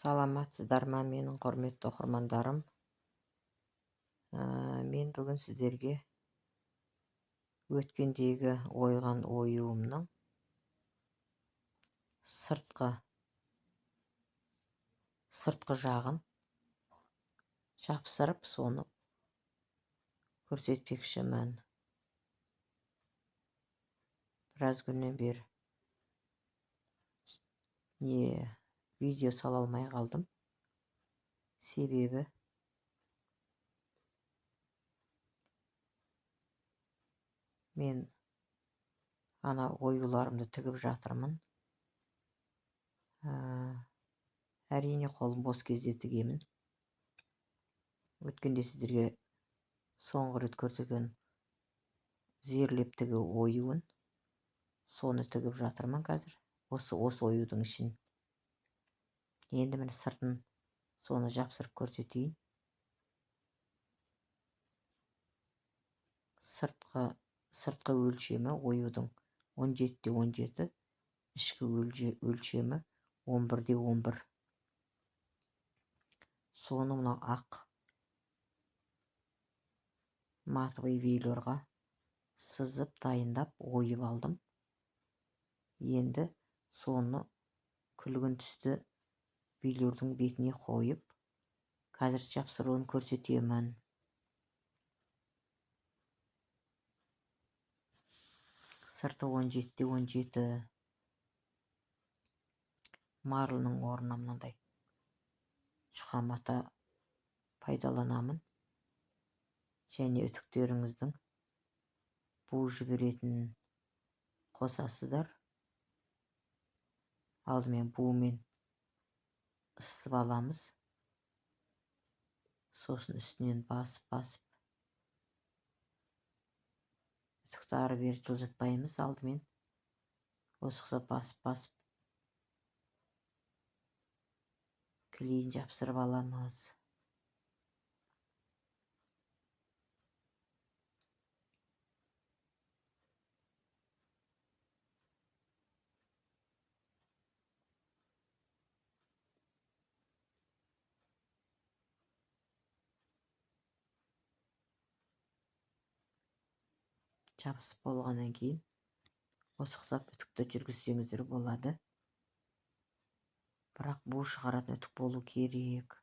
Саламатсыздар ма, менің құрметті оқырмандарым? Мен бүгін сіздерге өткендегі ойған оюымның сыртқы жағын жапсырып, соны көрсетпекшімін. Біраз күннен бері видео сала алмай қалдым. Себебі мен ана оюларымды тігіп жатырмын. Әрине қолым бос кезде тігемін. Өткенде сіздерге соңғы рет көрсеткен зерлеп тігу оюын, соны тігіп жатырмын қазір. Осы оюдың ішін. Енді міне сыртын соны жапсырып көрсетейін. Сыртқы өлшемі оюдың 17-17, ішкі өлшемі 11-11. Соны мына ақ матовый велюрға сызып дайындап ойып алдым. Енді соны күлгін түсті велюрдің бетіне қойып, қазір жапсыруын көрсетемін. Сырты 17-17. Марлының орнына мынандай жұқа мата пайдаланамын. Және үтіктеріңіздің бу жіберетін қосасыздар. Алдымен бумен ысытып аламыз. Сосын үстінен басып үтікті ары бері жылжытпаймыз. Алдымен осы басып клейін жапсырып аламыз. Жабысып болғаннан кейін осықтап үтікті жүргізсеңіздер болады. Бірақ бу шығаратын үтік болу керек.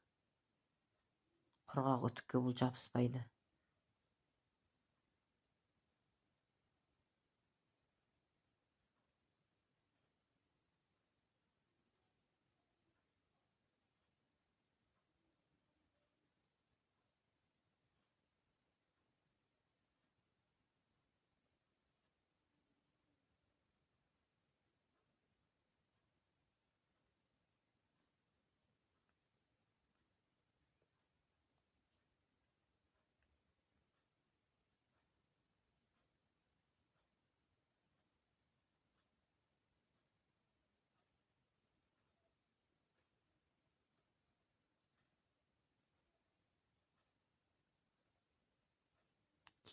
Құрғақ үтікке бұл жабыспайды.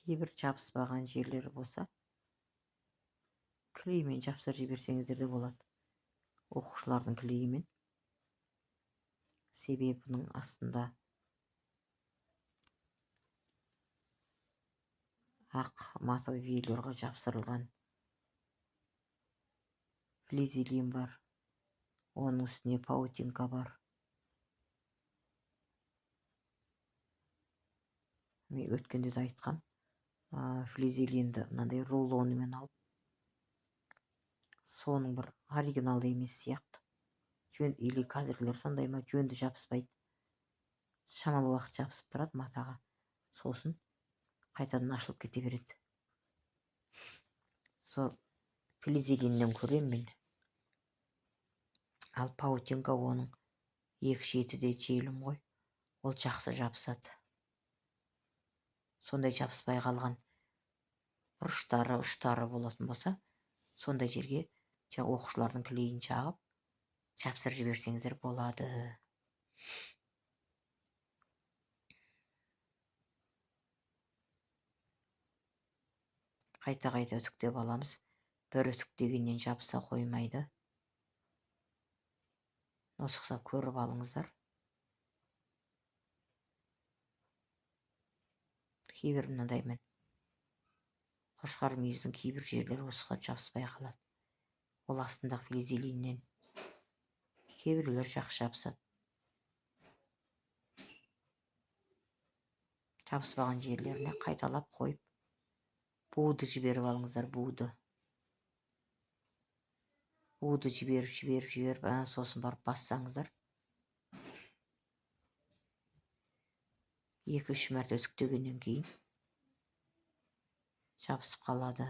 Кейбір жабыспаған жерлері болса, клеймен жапсырып жіберсеңіздер де болады. Оқушылардың клеймен. Себебі бұның астында ақ матовый велюрға жапсырылған флизелин бар. Оның үстіне паутинка бар. Мен өткенде де айтқам, флизелинді мынандай рулонымен алып, соның бір оригинал емес сияқты. Или қазіргілер сондай ма, жөнді жабыспайды. Шамалы уақыт жабысып тұрады матаға. Сосын қайтадан ашылып кете береді. Сол флизелиннен көрем мен. Ал паутинка оның екі шеті де желім ғой. Ол жақсы жабысады. Сондай жабыспай қалған ұштары болатын болса, сондай жерге оқушылардың клейін жағып, жапсырып жіберсеңіздер болады. Қайта үтіктеп аламыз. Бір үтік дегеннен жабыса қоймайды. осы ұқсап көріп алыңыздар. Кейбір мынандаймен қошқар мүйіздің кейбір жерлері осы ұқсап жабыспай қалады. Ол астындағы флизелиннен. Кейбіреулер жақсы жабысады. Жабыспаған жерлеріне қайталап қойып буды жіберіп алыңыздар. Буды жіберіп, сосын барып бассаңыздар. 2-3 мәрте үтіктегеннен кейін жабысып қалады.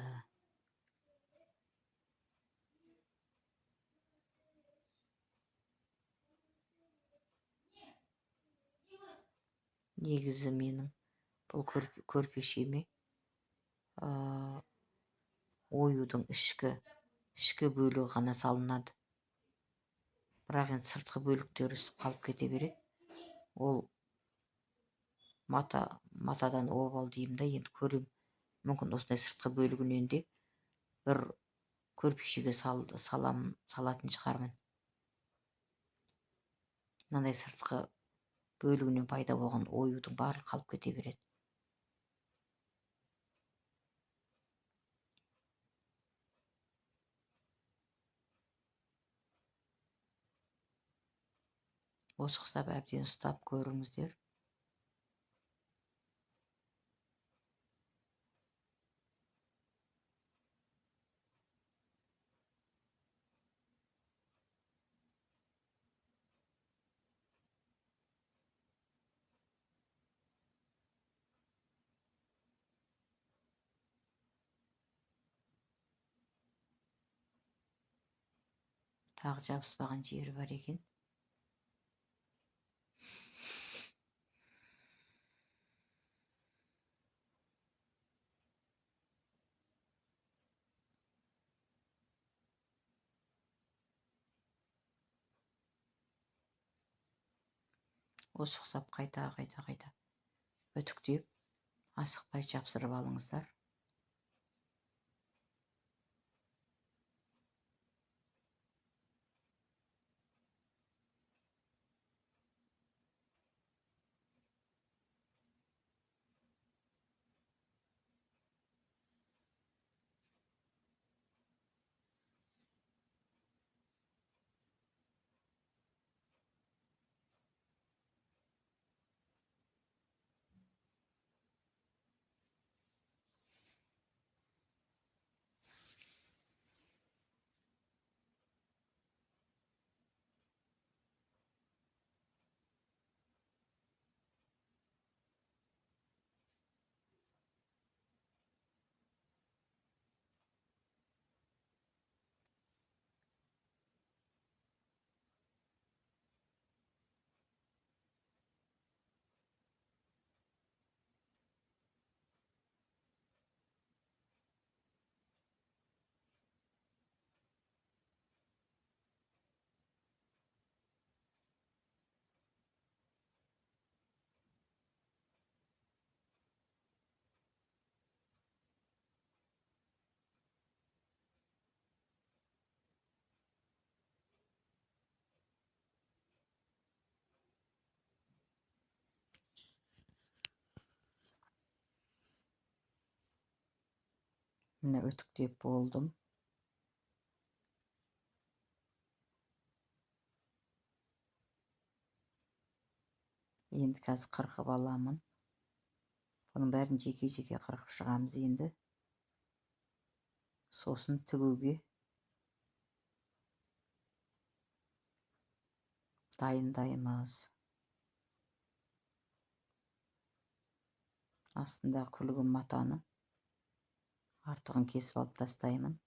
Негізі менің бұл көрпешеме оюдың ішкі бөлігі ғана салынады. Бірақ енді сыртқы бөліктері үсіп қалып кете береді. Ол матадан обал деймін да, енді көрем. Мүмкін осындай сыртқы бөлігінен де бір көрпешеге салатын шығармын. Мынандай сыртқы бөлігінен пайда болған оюдың барлығы қалып кете береді. Осы ұқсап әбден ұстап көріңіздер. Тағы жабыспаған жері бар екен. Осы ұқсап қайта үтіктеп, асықпай жапсырып алыңыздар. Міне үтіктеп болдым. Енді қазір қырқып аламын. Бұның бәрін жеке қырқып шығамыз енді. Сосын тігуге дайындаймыз. Астындағы күлгін матаны артығын кесіп алып тастаймын.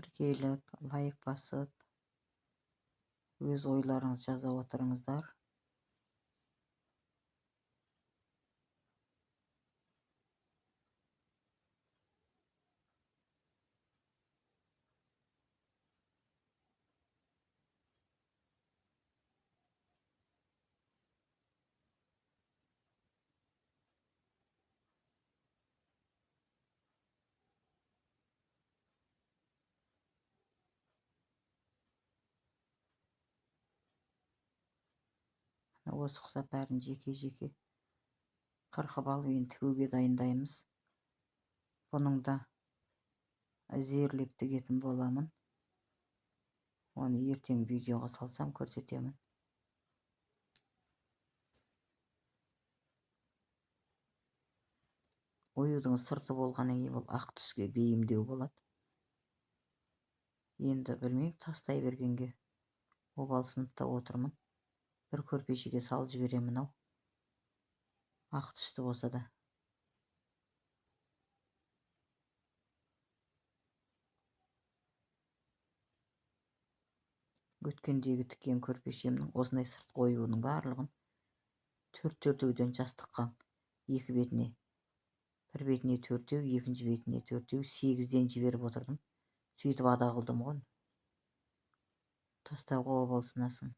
тіркеліп лайк басып өз ойларыңызды жаза отырыңыздар. Осы құсап бәрін жеке қырқып алып енді тігуге дайындаймыз. Бұның да зерлеп тігетін боламын. Оны ертең видеоға салсам көрсетемін. Оюдың сырты болғаннан кейін бұл ақ түске бейімдеу болады. Енді білмеймін, тастай бергенге обал сыныпта отырмын. Бір көрпешеге салып жіберемін ау. Ақ түсті болса да. Өткендегі тіккен көрпешемнің осындай сырт қоюының барлығын төртеуден жастыққа екі бетіне, бір бетіне төртеу, екінші бетіне төртеу, 8-ден жіберіп отырдым. Сөйтіп ада қылдым ғой. Тастауға обал сынасың.